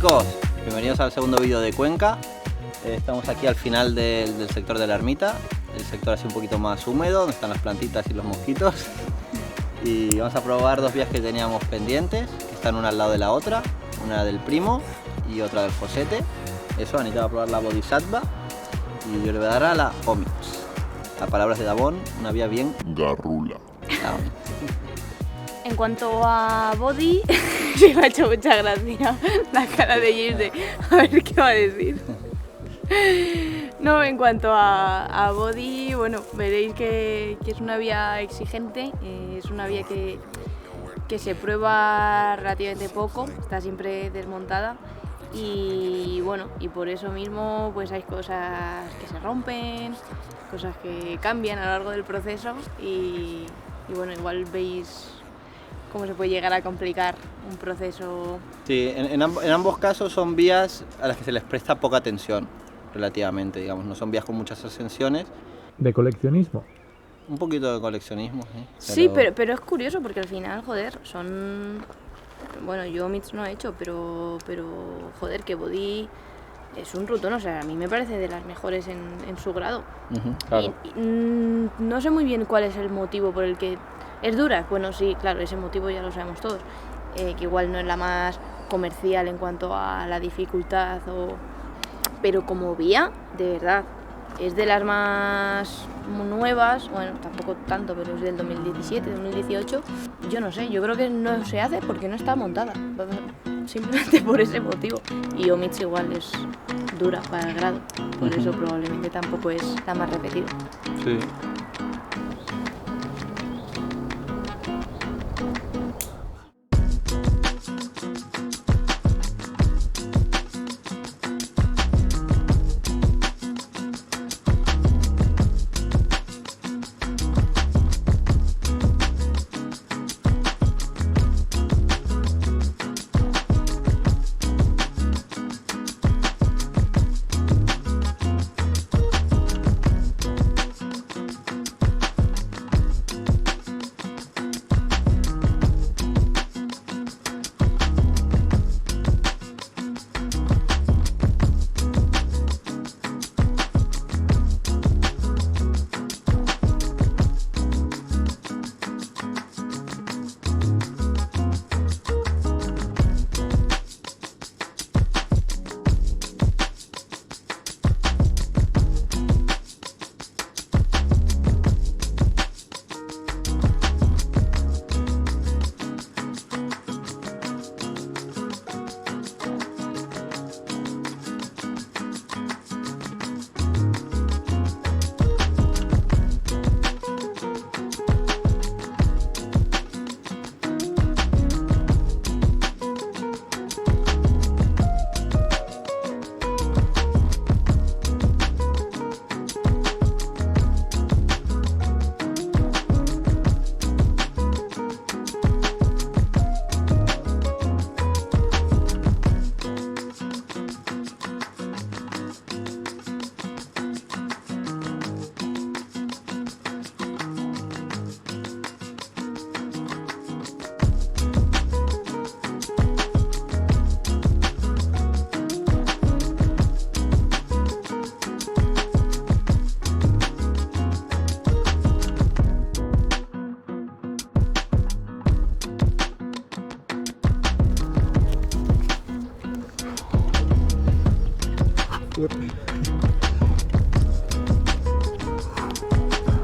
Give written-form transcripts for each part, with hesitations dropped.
chicos, bienvenidos al segundo vídeo de Cuenca. Estamos aquí al final del sector de la ermita, el sector así un poquito más húmedo, donde están las plantitas y los mosquitos. Y vamos a probar dos vías que teníamos pendientes, que están una al lado de la otra, una del Primo y otra del Josete. Eso, Anita va a probar la Bodhisattva y yo le voy a dar a la Omix. A palabras de Dabón, una vía bien garrula. En cuanto a Body, sí me ha hecho mucha gracia la cara de James de a ver qué va a decir. No, en cuanto a Body, bueno, veréis que es una vía exigente, es una vía que se prueba relativamente poco, está siempre desmontada y bueno, y por eso mismo pues hay cosas que se rompen, cosas que cambian a lo largo del proceso y bueno, igual veis cómo se puede llegar a complicar un proceso. Sí, en ambos casos son vías a las que se les presta poca atención, relativamente, digamos, no son vías con muchas ascensiones. ¿De coleccionismo? Un poquito de coleccionismo, ¿sí? Sí, pero es curioso porque al final, joder, son... Bueno, yo Mitch no he hecho, pero joder, que Body es un rutón, o sea, a mí me parece de las mejores en su grado. Claro. Y no sé muy bien cuál es el motivo por el que... ¿Es dura? Bueno, sí, claro, ese motivo ya lo sabemos todos. Que igual no es la más comercial en cuanto a la dificultad, pero como vía, de verdad, es de las más nuevas, bueno, tampoco tanto, pero es del 2017, 2018. Yo no sé, yo creo que no se hace porque no está montada, simplemente por ese motivo. Y Omix igual es dura para el grado, por eso probablemente tampoco es la más repetida. Sí.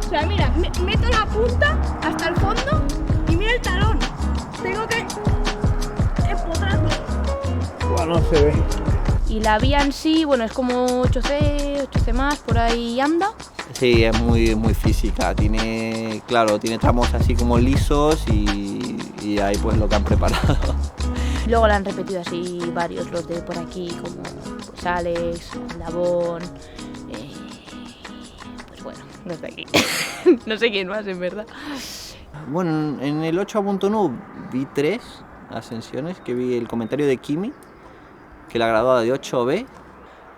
O sea, mira, meto la punta hasta el fondo y mira el talón. Tengo que empotrarlo. Bueno, no se ve. Y la vía en sí, bueno, es como 8C, 8C+, por ahí anda. Sí, es muy física, tiene tramos así como lisos y ahí pues lo que han preparado. Luego la han repetido así varios, los de por aquí, como pues Alex, Dabón, pues bueno, los de aquí. No sé quién más, en verdad. Bueno, en el 8.1 vi 3 ascensiones, que vi el comentario de Kimi, que la graduaba de 8B.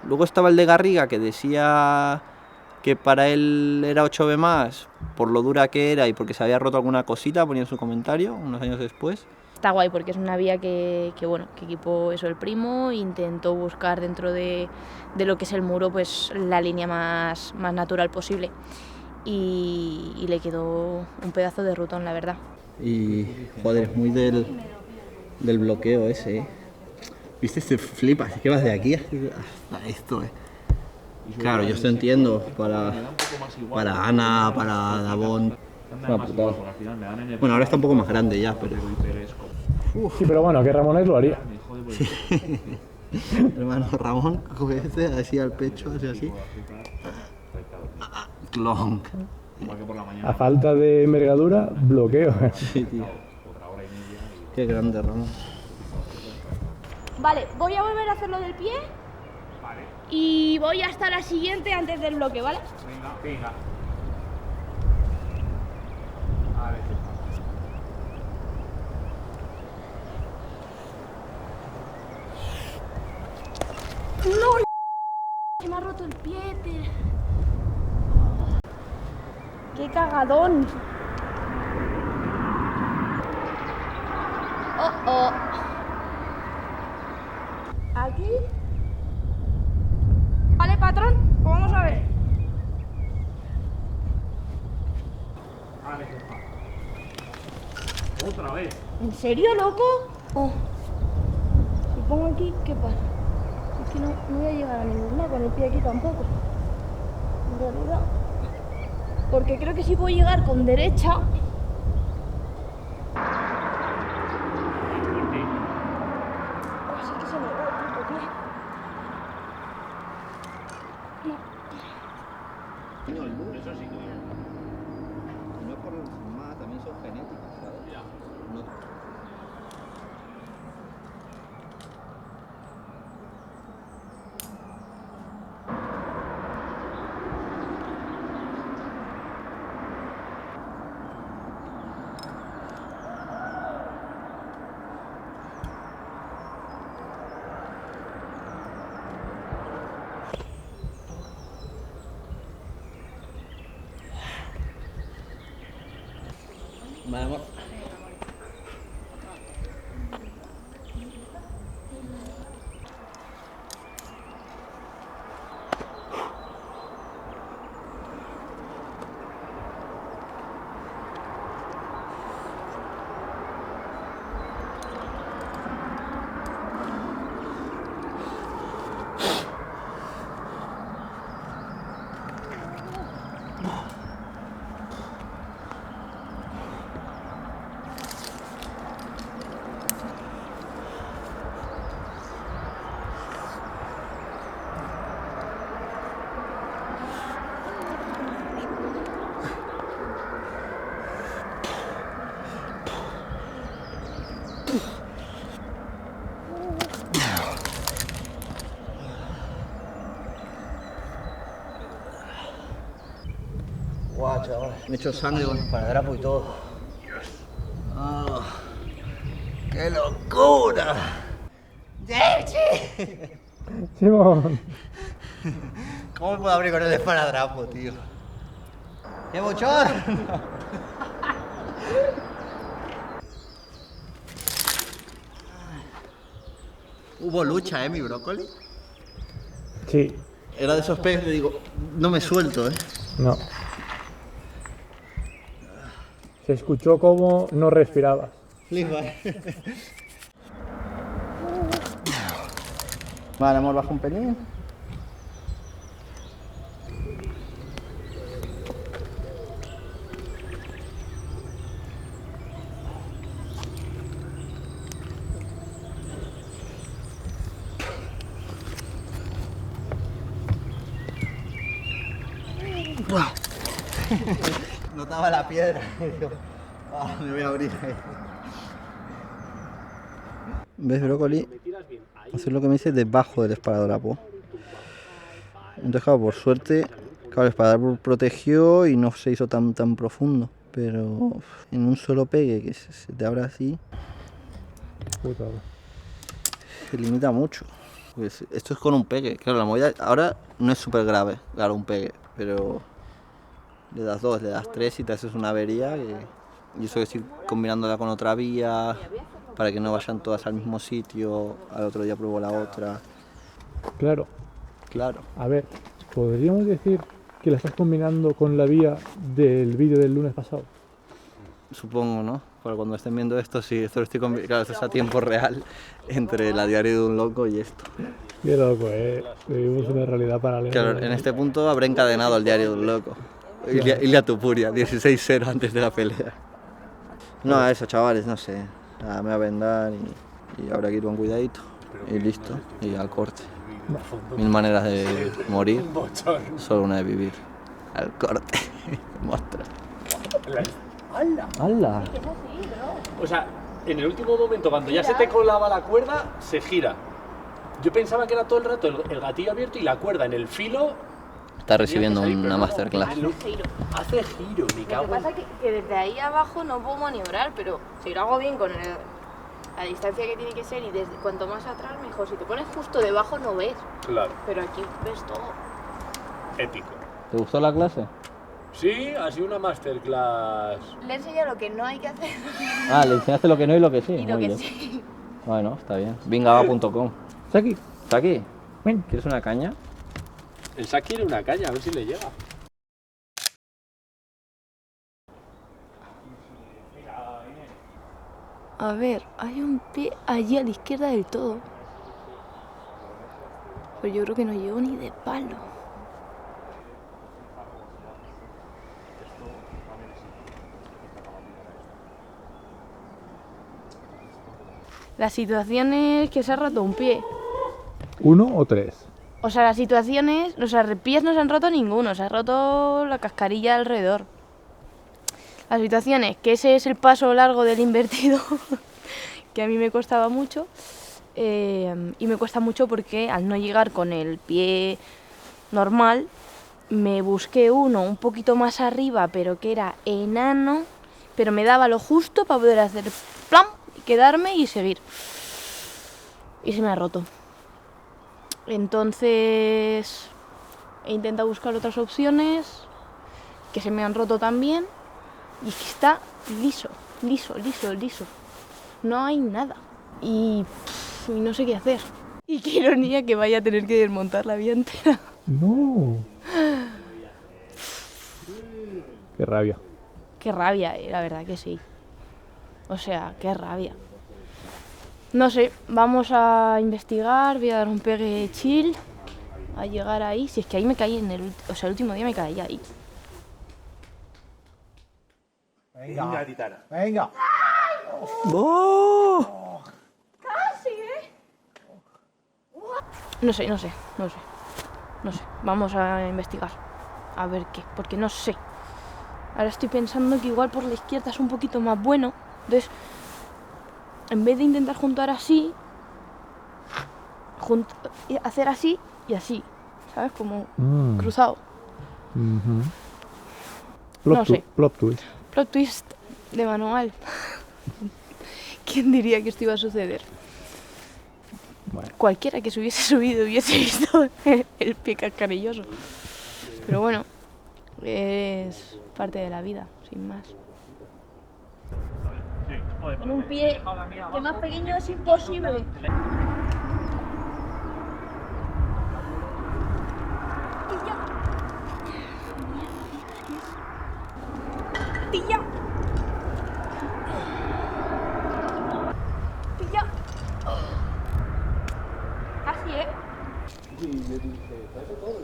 Luego estaba el de Garriga, que decía que para él era 8B más, por lo dura que era y porque se había roto alguna cosita, ponía en su comentario unos años después. está guay porque es una vía que equipó eso el primo, intentó buscar dentro de lo que es el muro pues la línea más natural posible y le quedó un pedazo de rutón, la verdad. Y joder, es muy del bloqueo ese, ¿eh? ¿Viste? Te flipas, es que vas de aquí hasta esto, ¿eh? Claro, yo esto entiendo, para Ana, para Dabón, es una putada. Bueno, ahora está un poco más grande ya, pero... Sí, pero bueno, que Ramones lo haría. Hermano Ramón, coge este, así al pecho, así. Clonk. A falta de envergadura, bloqueo. Sí, tío. Qué grande, Ramón. Vale, voy a volver a hacer lo del pie. Vale. Y voy hasta la siguiente antes del bloque, ¿vale? Venga. ¡No! Se me ha roto el pie. ¡Qué cagadón! Oh. ¿Aquí? Vale, patrón, pues vamos a ver. Vale, otra vez. ¿En serio, loco? Oh. Si pongo aquí, ¿qué pasa? Es que no voy a llegar a ningún lado con el pie aquí tampoco. En realidad. Porque creo que sí puedo llegar con derecha. Así que se me va el puto pie. No, el muro, eso sí, claro. No es por más, también son genéticos, ¿sabes? No. Vale, amor. Guau, chaval. Me he hecho sangre con el esparadrapo y todo. Oh, ¡qué locura! Simón. ¿Cómo me puedo abrir con el esparadrapo, tío? ¡Qué bochorno! Hubo lucha, mi brócoli. Sí, Era de esos peces que digo, no me suelto, no. Se escuchó como no respiraba. Vale, amor, baja un pelín. Notaba la piedra. Me voy a abrir. ¿Ves, brócoli? Hacer lo que me dice debajo del esparadrapo. Entonces, claro, por suerte, claro, el esparadrapo protegió y no se hizo tan profundo. Pero en un solo pegue que se te abra así, Putada. se limita mucho. Pues esto es con un pegue. Claro, la movida ahora no es súper grave, claro, un pegue, pero le das 2, le das 3 y te haces una avería. Y eso es ir combinándola con otra vía, para que no vayan todas al mismo sitio, al otro día pruebo la otra. Claro. Claro. A ver, ¿podríamos decir que la estás combinando con la vía del vídeo del lunes pasado? Supongo, ¿no? Para cuando estén viendo esto, sí, esto lo estoy claro, esto es a tiempo real entre la diario de un loco y esto. Qué loco, vivimos una realidad paralela. Claro, en este punto habré encadenado el diario de un loco. Ilia Tupuria, 16-0 antes de la pelea. No, eso, chavales, no sé. Nada, me voy a vendar y habrá que ir con cuidadito. Y listo, y al corte. 1000 maneras de morir, solo una de vivir. Al corte. Monstruo. ¡Hala! O sea, en el último momento, cuando ya se te colaba la cuerda, se gira. Yo pensaba que era todo el rato el gatillo abierto y la cuerda en el filo. Está recibiendo una masterclass. Hace giro, me Lo cago que en... pasa es que desde ahí abajo no puedo maniobrar, pero si lo hago bien con la distancia que tiene que ser y desde cuanto más atrás mejor. Si te pones justo debajo no ves, Claro, pero aquí ves todo. épico. ¿Te gustó la clase? Sí, ha sido una masterclass. Le enseño lo que no hay que hacer Ah, le enseñaste lo que no y lo que sí. y lo Muy que bien. sí. Bueno, está bien. Vingaba.com. Saki, ¿Está aquí? ven. ¿Quieres una caña? El Sack quiere una caña, a ver si le llega. A ver, hay un pie allí a la izquierda del todo. Pero yo creo que no llego ni de palo. La situación es que se ha roto un pie. ¿1 o 3? O sea, la situación es... Los pies no se han roto ninguno, se ha roto la cascarilla alrededor. La situación es que ese es el paso largo del invertido, que a mí me costaba mucho. Y me cuesta mucho porque al no llegar con el pie normal, me busqué uno un poquito más arriba, pero que era enano, pero me daba lo justo para poder hacer ¡plam! Quedarme y seguir. Y se me ha roto. Entonces he intentado buscar otras opciones que se me han roto también y es que está liso. No hay nada y no sé qué hacer. Y qué ironía que vaya a tener que desmontar la vía entera. No. Qué rabia. Qué rabia, la verdad que sí. O sea, qué rabia. No sé, vamos a investigar, voy a dar un pegue chill a llegar ahí. Si es que ahí me caí el último día me caí ahí. Venga, Titana. Venga. ¡Oh! Casi, ¿eh? No sé. Vamos a investigar. A ver qué, porque no sé. Ahora estoy pensando que igual por la izquierda es un poquito más bueno. Entonces, en vez de intentar juntar así, hacer así y así, ¿sabes? Como cruzado. No sé. Plot twist. Plot twist de manual. ¿Quién diría que esto iba a suceder? Bueno. Cualquiera que se hubiese subido hubiese visto el pie cascarilloso. Pero bueno, es parte de la vida, sin más. Con un pie que más pequeño es imposible. ¡Pilla! Casi, ¿eh?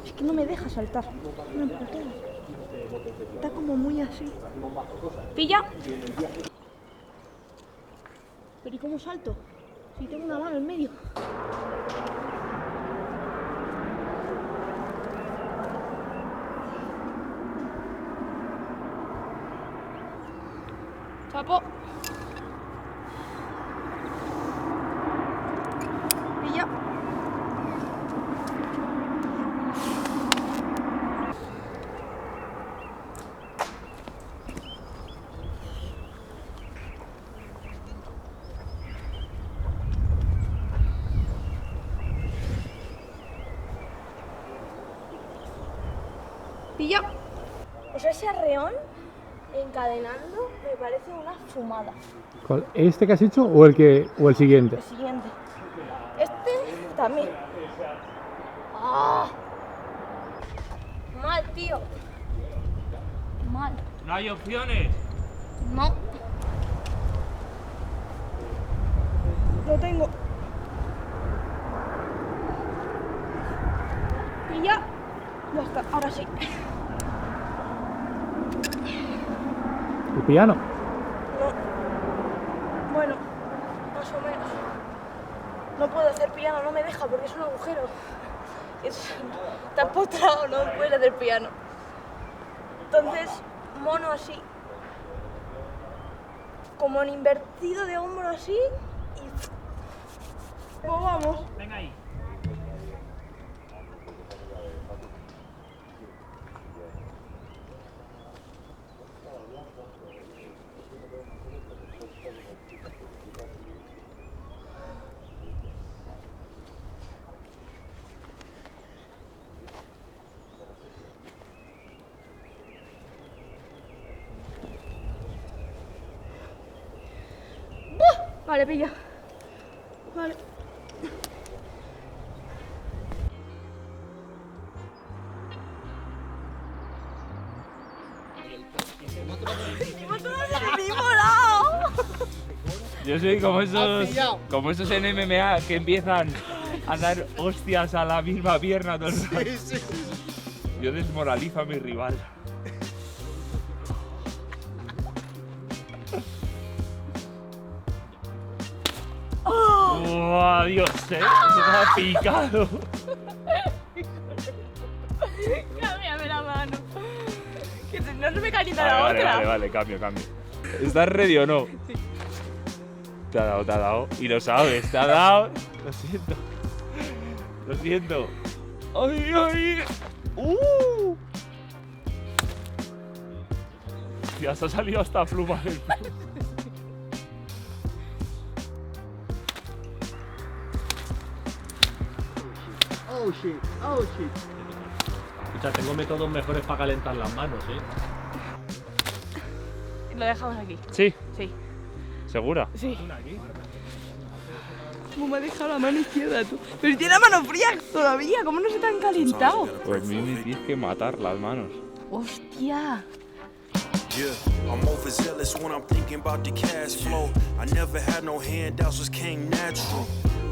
Es que no me deja saltar. No me putea. Está como muy así. ¡Pilla! ¿Pero y cómo salto? Si tengo una mano en medio. Chapo. Pilla. Pilla. O sea, ese arreón encadenando me parece una fumada. ¿Cuál? ¿Este que has hecho o el siguiente? El siguiente. Este también. ¡Ah! Mal, tío. Mal. No hay opciones. No. No tengo. Y ya. Ya está, ahora sí. ¿El piano? No. Bueno, más o menos. No puedo hacer piano, no me deja porque es un agujero. Está empotrado, no puedes hacer piano. Entonces, mono así. Como en invertido de hombro así. Y... pues vamos. Venga ahí. Vale, pilla. Vale. Yo soy como esos en MMA que empiezan a dar hostias a la misma pierna todo el rato. Yo desmoralizo a mi rival. ¡Oh, Dios! Eso me ha picado. Cámbiame la mano. Que no se me calienta la otra. Vale, cambio. ¿Estás ready o no? Sí. Te ha dado. Y lo sabes, te ha dado. Lo siento. ¡Ay! Ya se ha salido hasta pluma del pelo. Oh shit. Escucha, tengo métodos mejores para calentar las manos, ¿eh? Lo dejamos aquí. ¿Sí? Sí. ¿Segura? Sí. ¿Cómo me ha dejado la mano izquierda tú? Pero tiene la mano fría todavía, ¿cómo no se te han calentado? Pues a mí me tienes que matar las manos. ¡Hostia! Yeah, I'm overzealous when I'm thinking about the cash flow. I never had no handouts, just came natural.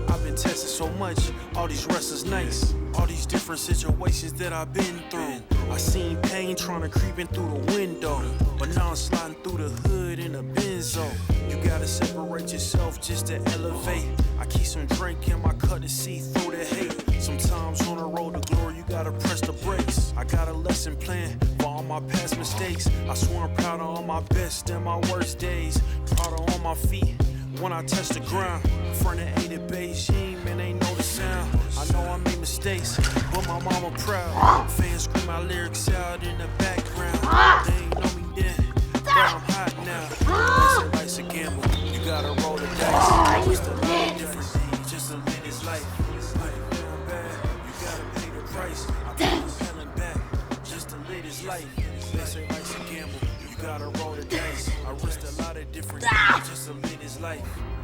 I've been tested so much, all these restless nights, all these different situations that I've been through. I seen pain trying to creep in through the window, but now I'm sliding through the hood in a Benzo. You gotta separate yourself just to elevate. I keep some drink in my cup to see through the hate. Sometimes on the road to glory, you gotta press the brakes. I got a lesson plan for all my past mistakes. I swear I'm proud of all my best and my worst days. Proud of all my feet when I touch the ground. Front of 8 at Beijing, man, they know the sound. I know I made mistakes, but my mama proud. Fans scream my lyrics out in the background. They ain't know me then, but I'm hot now. They say life's a gamble, you gotta roll the dice. Just a little different thing, just to live this life. It's like feeling bad, you gotta pay the price. I think I'm hell back, just to live this life. They say life's a gamble, you gotta roll the dice. I risked a lot of different things just to live this life.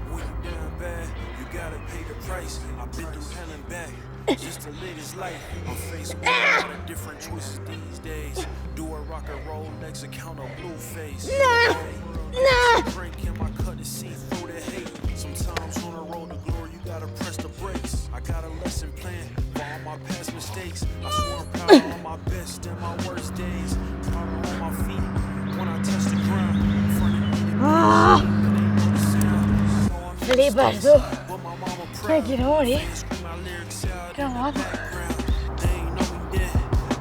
When you down bad, you gotta pay the price. I've been through hell and back just to live this life. I'm faced with a lot of different choices these days. Do a rock and roll next account of blue face. Drink in my cup to see through the hate. Sometimes on the road to glory, you gotta press the brakes. I got a lesson plan for all my past mistakes. I swear I'm proud of all my best and my worst days. Proud of all my feet when I touch the ground. In front of me, Flipas tú. Me quiero morir. Qué guapo.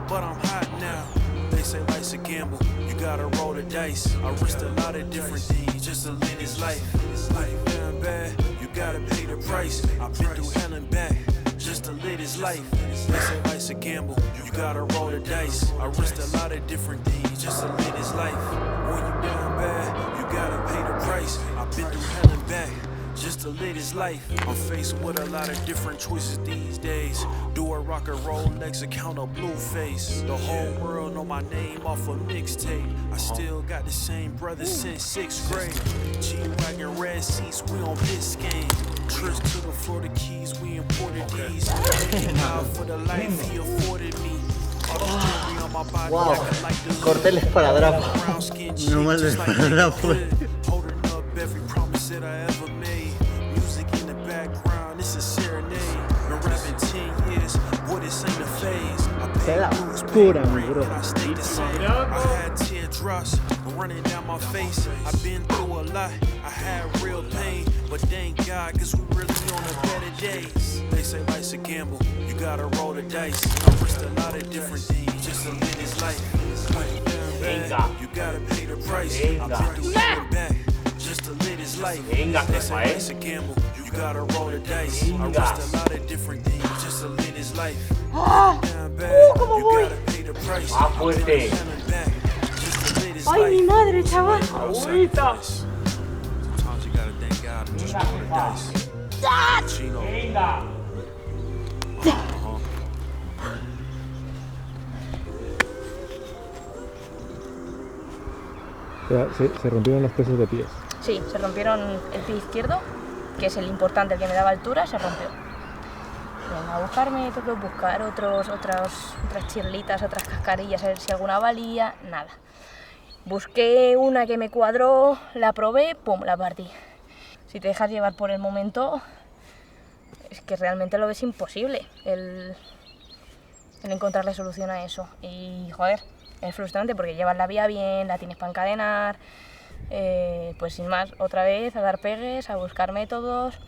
But I'm hot now. They say life's a gamble. You gotta roll the dice. I risked a lot of different things just to live this life. It's like down bad. You gotta pay the price. I've been through hell and back just to live this life. They say life's a gamble. You gotta roll the dice. I risked a lot of different things just to live this life. When you down bad, you gotta pay the price. I've been through hell and back just to live this life. I'm faced with a lot of different choices these days. Do a rock and roll next account of Blueface. The whole world know my name off a mixtape. I still got the same brother since 6th grade. G-Wagon red seats, we on Biscayne. Trips to the Florida Keys, we imported these. Thank God for the life he afforded me. Wow, corté el esparadrapo. No mal el esparadrapo. Tela oscura, mi bro. Running down my face, I've been through a lot. I had real pain, but thank God, cause we really on the better days. They say life's a gamble, you gotta roll the dice. I risked a lot of different things just to live this life. You gotta pay the price. I've been through back just to live this life. They say life's a gamble, you gotta roll the dice. I risked a lot of different things just to live this life. ¿Cómo voy? ¡Ah, fuerte! ¡Ay, mi madre, chaval! ¡Agüita! ¡Venga! Se rompieron los pesos de pies. Sí, se rompieron el pie izquierdo, que es el importante, el que me daba altura, se rompió. Venga, a buscarme, tengo que buscar otras chirlitas, otras cascarillas, a ver si alguna valía, nada. Busqué una que me cuadró, la probé, pum, la partí. Si te dejas llevar por el momento, es que realmente lo ves imposible el encontrarle solución a eso. Y joder, es frustrante porque llevas la vía bien, la tienes para encadenar, pues sin más, otra vez a dar pegues, a buscar métodos.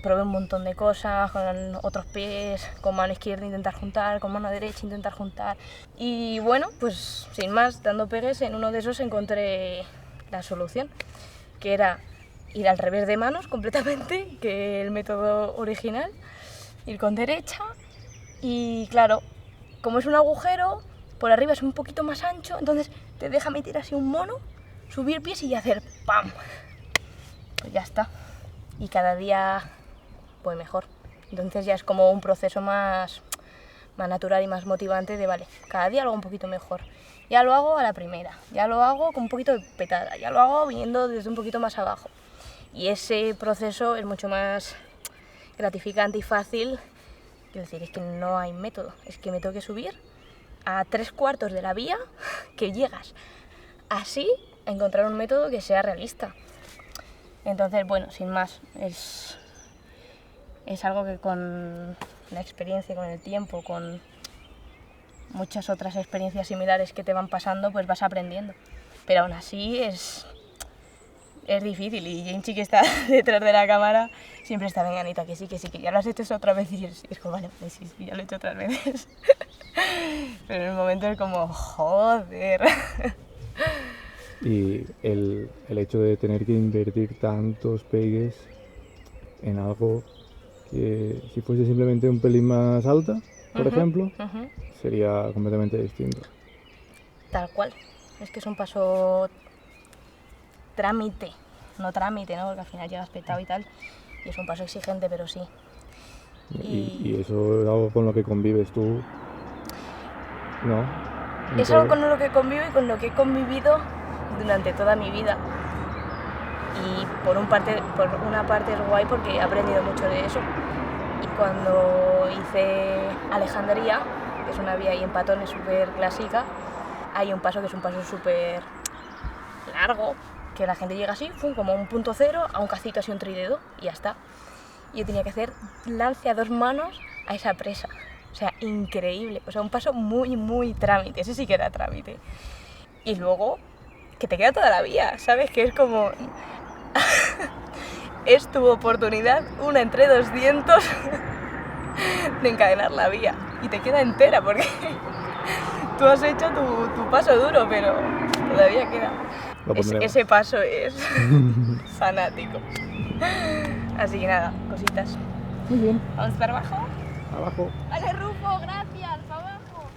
Probé un montón de cosas, con otros pies, con mano izquierda intentar juntar, con mano derecha intentar juntar. Y bueno, pues sin más, dando pegues, en uno de esos encontré la solución, que era ir al revés de manos completamente, que el método original, ir con derecha. Y claro, como es un agujero, por arriba es un poquito más ancho, entonces te deja meter así un mono, subir pies y hacer ¡pam! Pues ya está. Y cada día pues mejor. Entonces ya es como un proceso más natural y más motivante de vale, cada día lo hago un poquito mejor. Ya lo hago a la primera, ya lo hago con un poquito de petada, ya lo hago viniendo desde un poquito más abajo. Y ese proceso es mucho más gratificante y fácil. Quiero decir, es que no hay método, es que me tengo que subir a 3/4 de la vía, que llegas así a encontrar un método que sea realista. Entonces, bueno, sin más, es algo que con la experiencia, con el tiempo, con muchas otras experiencias similares que te van pasando, pues vas aprendiendo. Pero aún así es difícil, y Jenchi, que está detrás de la cámara, siempre está, venga Anita, que sí, que ya lo has hecho otra vez, y es como, vale, sí, ya lo he hecho otras veces. Pero en el momento es como, joder. Y el hecho de tener que invertir tantos pegues en algo que si fuese simplemente un pelín más alta, por ejemplo, sería completamente distinto. Tal cual. Es que es un paso trámite, no trámite, ¿no? Porque al final llegas petado y tal, y es un paso exigente, pero sí. Y eso es algo con lo que convives tú, ¿no? Es algo con lo que convivo y con lo que he convivido durante toda mi vida. Y por una parte es guay porque he aprendido mucho de eso. Y cuando hice Alejandría, que es una vía ahí en Patones súper clásica, hay un paso que es un paso súper largo, que la gente llega así, como un punto cero, a un cacito así, un tridedo, y ya está. Y yo tenía que hacer lance a 2 manos a esa presa. O sea, increíble. O sea, un paso muy, muy trámite. Ese sí que era trámite. Y luego, que te queda toda la vía, ¿sabes? Que es como... es tu oportunidad, una entre 200, de encadenar la vía. Y te queda entera, porque tú has hecho tu paso duro, pero todavía queda. Ese paso es fanático. Así que nada, cositas. Muy bien. ¿Vamos para abajo? Abajo. Vale, Rufo, gracias, para abajo.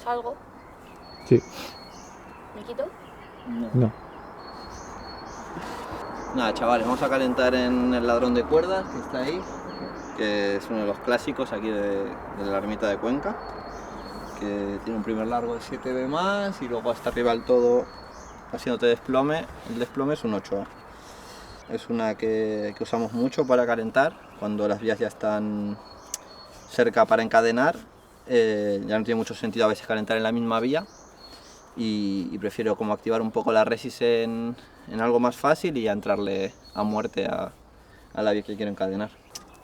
Salgo Sí. ¿Me quito? No. Nada, chavales, vamos a calentar en el ladrón de cuerdas que está ahí, que es uno de los clásicos aquí de la ermita de Cuenca, que tiene un primer largo de 7B más y luego hasta arriba del todo haciéndote desplome. El desplome es un 8A. Es una que usamos mucho para calentar, cuando las vías ya están cerca para encadenar, ya no tiene mucho sentido a veces calentar en la misma vía y prefiero como activar un poco la resis en algo más fácil y ya entrarle a muerte a la vía que quiero encadenar.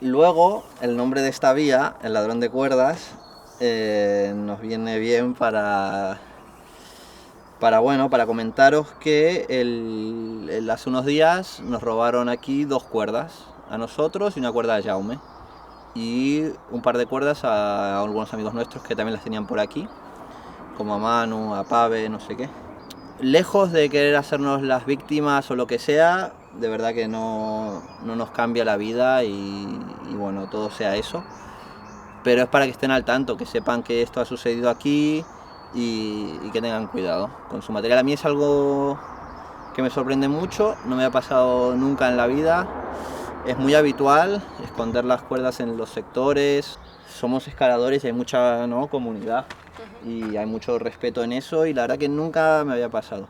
Luego, el nombre de esta vía, el ladrón de cuerdas, nos viene bien para comentaros que hace unos días nos robaron aquí 2 cuerdas, a nosotros y una cuerda a Jaume, y un par de cuerdas a algunos amigos nuestros que también las tenían por aquí, como a Manu, a Pave, no sé qué. Lejos de querer hacernos las víctimas o lo que sea, de verdad que no nos cambia la vida y bueno, todo sea eso. Pero es para que estén al tanto, que sepan que esto ha sucedido aquí y que tengan cuidado con su material. A mí es algo que me sorprende mucho, no me ha pasado nunca en la vida. Es muy habitual esconder las cuerdas en los sectores. Somos escaladores y hay mucha comunidad y hay mucho respeto en eso y la verdad que nunca me había pasado.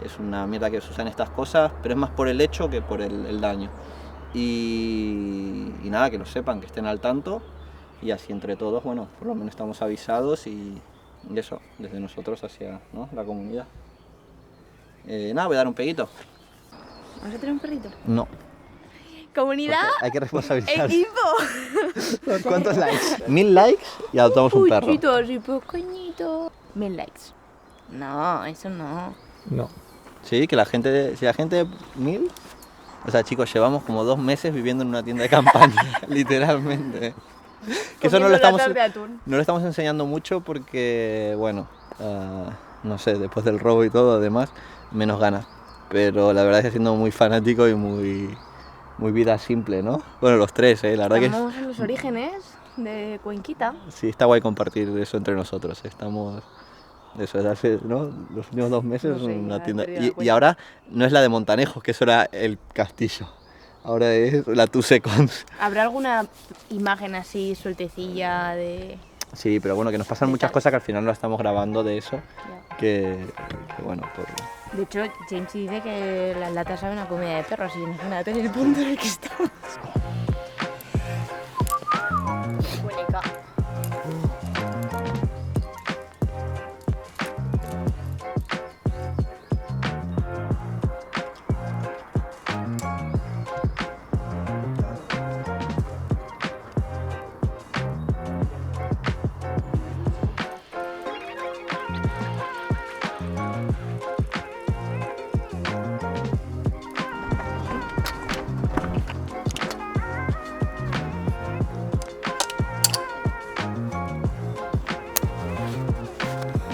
Es una mierda que se usan estas cosas, pero es más por el hecho que por el daño. Y nada, que lo sepan, que estén al tanto y así entre todos, bueno, por lo menos estamos avisados y eso, desde nosotros hacia la comunidad. Nada, voy a dar un peguito. ¿Vas a tener un perrito? No. Comunidad, Hay que responsabilizar. equipo. ¿Cuántos likes? 1000 likes y adoptamos un perro. Puchito, así pequeñito. 1000 likes. No, eso no. No. Sí, que si la gente 1000. O sea, chicos, llevamos como 2 meses viviendo en una tienda de campaña, literalmente. Que eso no lo estamos enseñando mucho porque, bueno, no sé, después del robo y todo, además, menos ganas. Pero la verdad es que siendo muy fanático y muy vida simple, ¿no? Bueno, los tres, la verdad Estamos en los orígenes de Cuenquita. Sí, está guay compartir eso entre nosotros. Estamos, eso es hace, ¿no? Los últimos 2 meses No sé, en una ya he tienda. perdido la Y cuenta. ahora no es la de Montanejos, que eso era el castillo. Ahora es la Two Seconds. ¿Habrá alguna imagen así sueltecilla de...? Sí, pero bueno, que nos pasan muchas cosas que al final no estamos grabando de eso. Ya. Que bueno, De hecho, James dice que las latas saben a comida de perro, así que imagínate el punto en el que estamos. Buenica.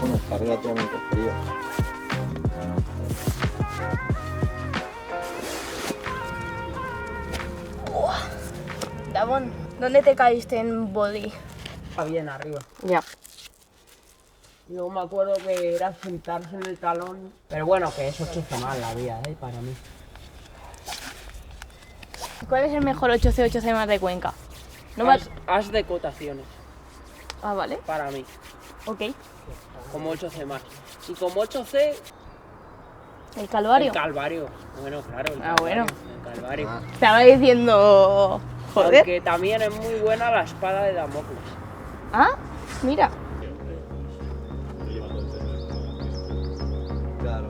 bueno, está relativamente frío. Damon, ¿dónde te caíste en body? Bien arriba. Ya. Yo me acuerdo que era sentarse en el talón, pero bueno, que eso choza mal la vida, para mí. ¿Cuál es el mejor 8C, 8C más de Cuenca? No me... Haz de cotaciones, Ah, vale. para mí, Ok. como 8C más. Y como 8C, ¿El Calvario? el Calvario. Bueno, claro, el Ah, Calvario. bueno. El Calvario. Estaba diciendo... Joder. Aunque también es muy buena la espada de Damocles. Ah, mira. Claro.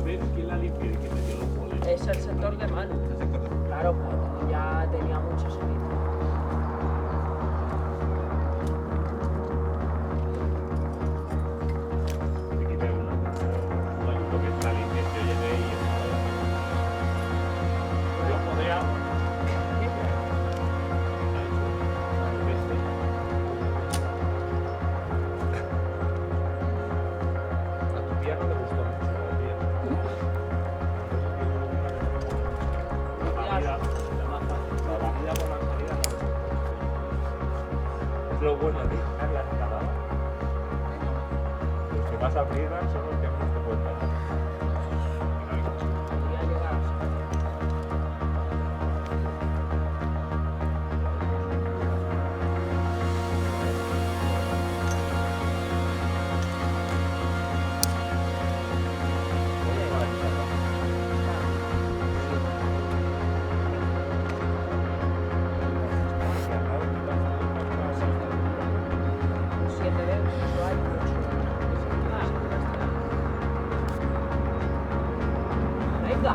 ¿Ves quién la limpia y quién metió los polis? Es el sector de mano. Claro, pues ya tenía mucho sentido. Te quité un ayudo que está limpio, yo llegué y yo podía. A tu tía no le gustó mucho la tía. La barrida por la salida no le gustó. Es lo bueno, tío, es la escalada. Lo que pasa a freerun son los que menos te pueden dar. Venga.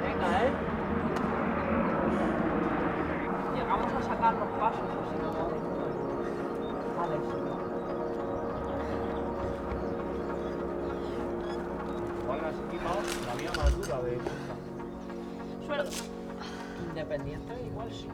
Venga, llegamos a sacar los pasos, o si no. Vale. Igual has quitado la vía más dura de esta. Suerte. Independiente, igual sí.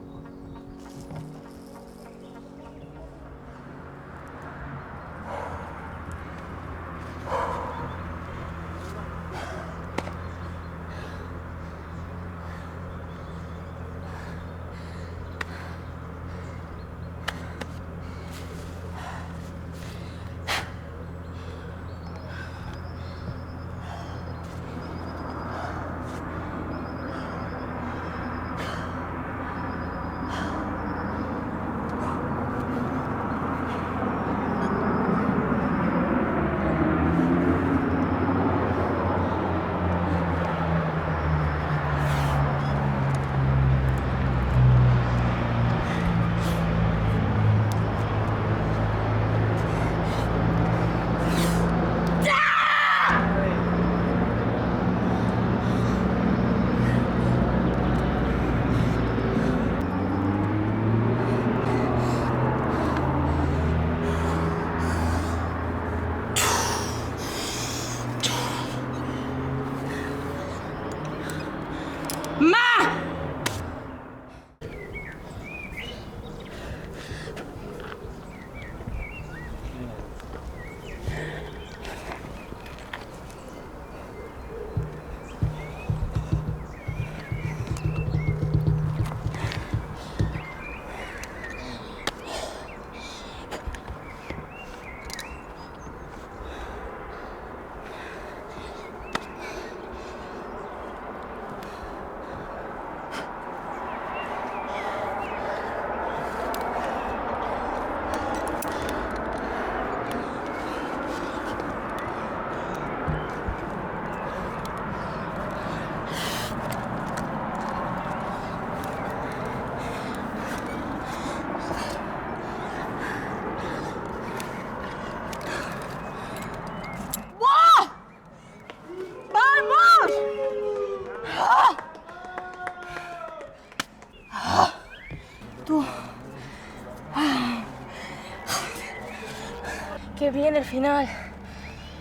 Qué bien el final.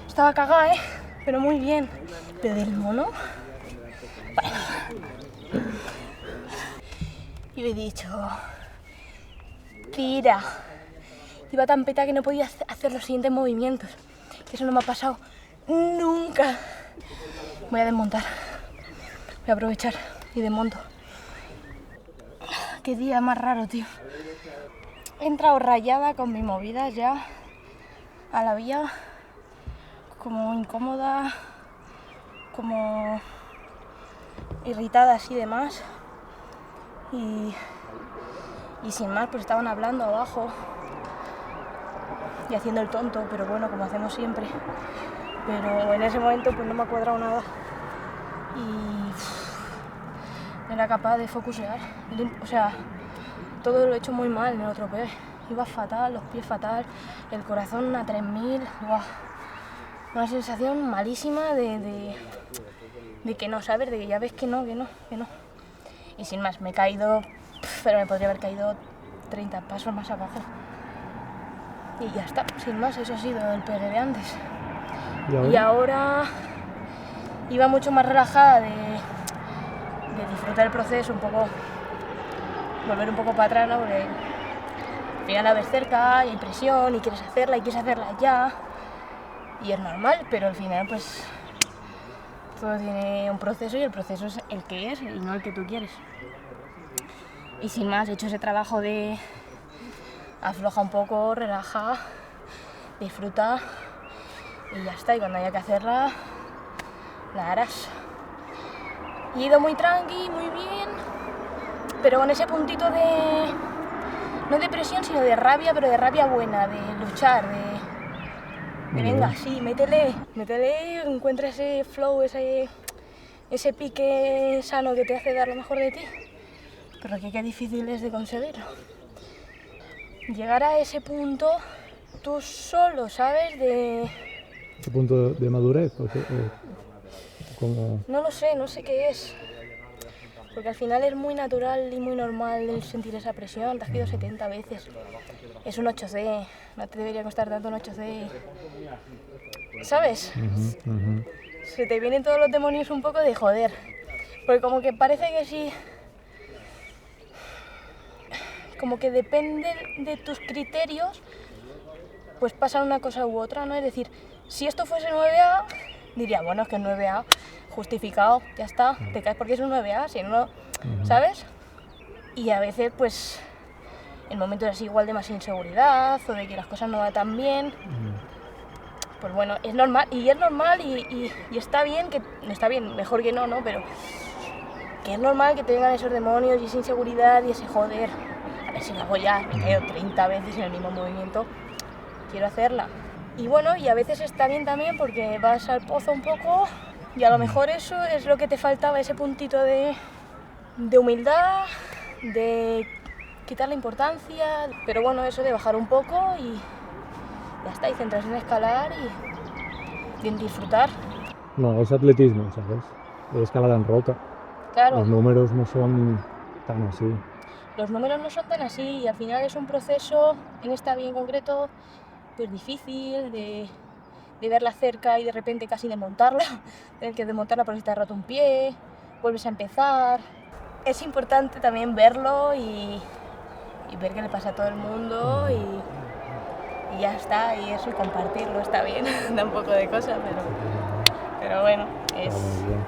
Estaba cagada, pero muy bien. Pero del mono. Bueno. Y le he dicho, tira. Iba tan peta que no podía hacer los siguientes movimientos. Eso no me ha pasado nunca. Voy a desmontar. Voy a aprovechar y desmonto. Qué día más raro, tío. He entrado rayada con mi movida ya a la vía, como incómoda, como irritada así de más. Y sin más, pues estaban hablando abajo y haciendo el tonto, pero bueno, como hacemos siempre. Pero en ese momento pues no me ha cuadrado nada y no era capaz de focusear. O sea, todo lo he hecho muy mal en el otro pie. Iba fatal, los pies fatal, el corazón a 3000. ¡Buah! Una sensación malísima de que no, ¿sabes? De que ya ves que no. Y sin más, me he caído, pero me podría haber caído 30 pasos más abajo. Y ya está, sin más, eso ha sido el pegue de antes. Y ahora iba mucho más relajada de disfrutar el proceso, un poco, volver un poco para atrás, ¿no? Porque final la ves cerca y hay presión y quieres hacerla ya. Y es normal, pero al final pues todo tiene un proceso y el proceso es el que es y no el que tú quieres. Y sin más, he hecho ese trabajo de afloja un poco, relaja, disfruta y ya está. Y cuando haya que hacerla, la harás. Y he ido muy tranqui, muy bien, pero con ese puntito de, no de presión, sino de rabia, pero de rabia buena, de luchar, de venga, sí, métele, encuentra ese flow, ese pique sano que te hace dar lo mejor de ti. Pero que qué difícil es de conseguirlo. Llegar a ese punto tú solo, ¿sabes? ¿Ese punto de madurez? Como... No lo sé, no sé qué es. Porque al final es muy natural y muy normal el sentir esa presión. Te has caído 70 veces. Es un 8C, no te debería costar tanto un 8C. ¿Sabes? Se te vienen todos los demonios un poco de joder. Porque como que parece que sí... Como que depende de tus criterios, pues pasa una cosa u otra, ¿no? Es decir, si esto fuese 9A, diría, bueno, es que es 9A, justificado, ya está, te caes porque es un 9A, si no, ¿sabes? Y a veces, pues, en momentos así igual de más inseguridad o de que las cosas no van tan bien, pues bueno, es normal, y está bien, que está bien, mejor que no, pero que es normal que te vengan esos demonios y esa inseguridad y ese joder. A ver si lo hago ya, me he caído 30 veces en el mismo movimiento, quiero hacerla. Y bueno, y a veces está bien también porque vas al pozo un poco y a lo mejor eso es lo que te faltaba, ese puntito de humildad, de quitar la importancia, pero bueno, eso de bajar un poco y ya está, y centrarse en escalar y en disfrutar. No, es atletismo, ¿sabes? Es escalada en roca. Claro. Los números no son tan así. Los números no son tan así y al final es un proceso, en esta vía en concreto, pues difícil de verla cerca y de repente casi desmontarla, tener que desmontarla porque se te ha roto un pie, vuelves a empezar. Es importante también verlo y ver qué le pasa a todo el mundo y ya está, y eso, y compartirlo está bien, da un poco de cosa, pero bueno, es...